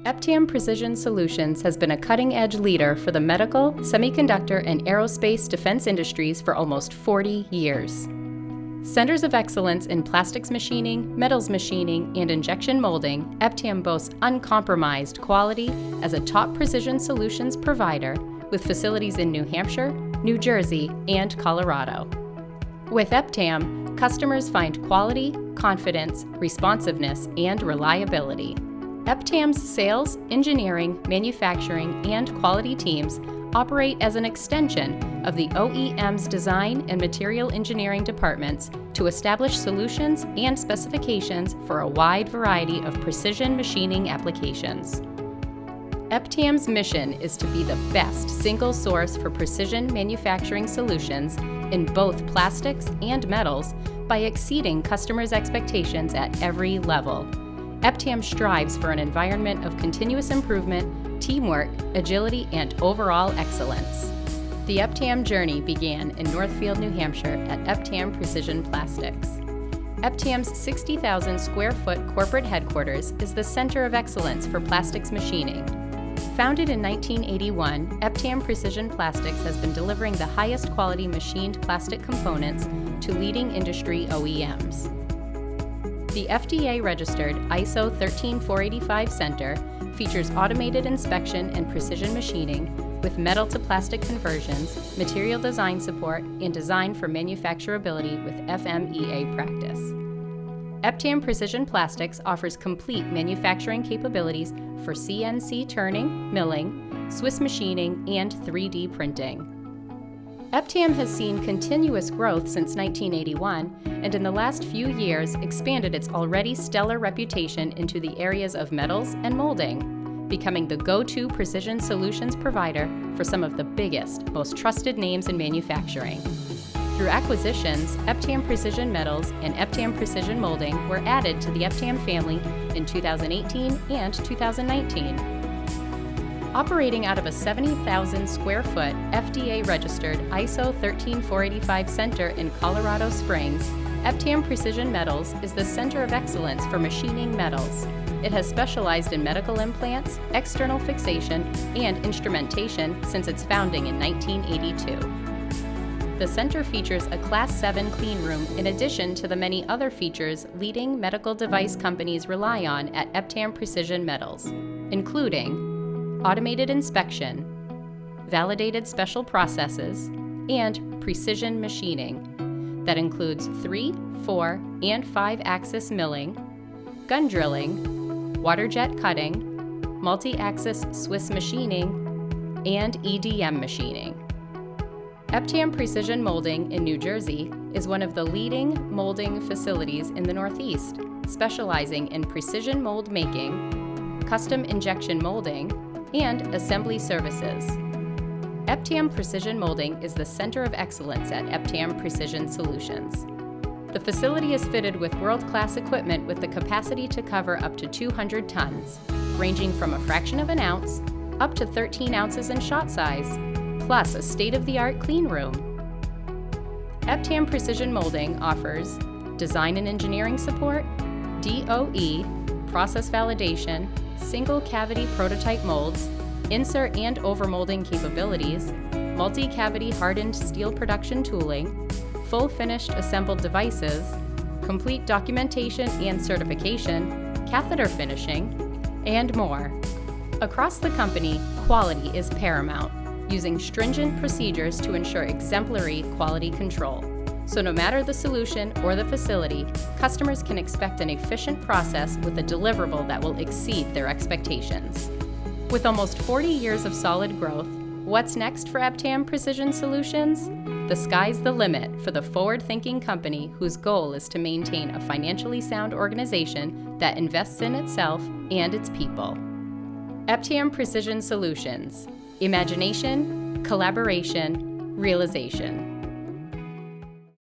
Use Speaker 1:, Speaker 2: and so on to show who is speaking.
Speaker 1: EPTAM Precision Solutions has been a cutting-edge leader for the medical, semiconductor, and aerospace defense industries for almost 40 years. Centers of excellence in plastics machining, metals machining, and injection molding, EPTAM boasts uncompromised quality as a top precision solutions provider with facilities in New Hampshire, New Jersey, and Colorado. With EPTAM, customers find quality, confidence, responsiveness, and reliability. EPTAM's sales, engineering, manufacturing, and quality teams operate as an extension of the OEM's design and material engineering departments to establish solutions and specifications for a wide variety of precision machining applications. EPTAM's mission is to be the best single source for precision manufacturing solutions in both plastics and metals by exceeding customers' expectations at every level. EPTAM strives for an environment of continuous improvement, teamwork, agility, and overall excellence. The EPTAM journey began in Northfield, New Hampshire at EPTAM Precision Plastics. EPTAM's 60,000 square foot corporate headquarters is the center of excellence for plastics machining. Founded in 1981, EPTAM Precision Plastics has been delivering the highest quality machined plastic components to leading industry OEMs. The FDA Registered ISO 13485 Center features automated inspection and precision machining with metal-to-plastic conversions, material design support, and design for manufacturability with FMEA practice. EPTAM Precision Plastics offers complete manufacturing capabilities for CNC turning, milling, Swiss machining, and 3D printing. EPTAM has seen continuous growth since 1981, and in the last few years expanded its already stellar reputation into the areas of metals and molding, becoming the go-to precision solutions provider for some of the biggest, most trusted names in manufacturing. Through acquisitions, EPTAM Precision Metals and EPTAM Precision Molding were added to the EPTAM family in 2018 and 2019. Operating out of a 70,000 square foot FDA registered ISO 13485 center in Colorado Springs, EPTAM Precision Metals is the center of excellence for machining metals. It has specialized in medical implants, external fixation, and instrumentation since its founding in 1982. The center features a Class 7 clean room in addition to the many other features leading medical device companies rely on at EPTAM Precision Metals, including automated inspection, validated special processes, and precision machining that includes 3, 4, and 5-axis milling, gun drilling, water jet cutting, multi-axis Swiss machining, and EDM machining. EPTAM Precision Molding in New Jersey is one of the leading molding facilities in the Northeast, specializing in precision mold making, custom injection molding, and assembly services. EPTAM Precision Molding is the center of excellence at EPTAM Precision Solutions. The facility is fitted with world-class equipment with the capacity to cover up to 200 tons, ranging from a fraction of an ounce up to 13 ounces in shot size, plus a state-of-the-art clean room. EPTAM Precision Molding offers design and engineering support, DOE, process validation, single cavity prototype molds, insert and overmolding capabilities, multi-cavity hardened steel production tooling, full finished assembled devices, complete documentation and certification, catheter finishing, and more. Across the company, quality is paramount, using stringent procedures to ensure exemplary quality control. So no matter the solution or the facility, customers can expect an efficient process with a deliverable that will exceed their expectations. With almost 40 years of solid growth, what's next for EPTAM Precision Solutions? The sky's the limit for the forward-thinking company whose goal is to maintain a financially sound organization that invests in itself and its people. EPTAM Precision Solutions. Imagination, collaboration, realization.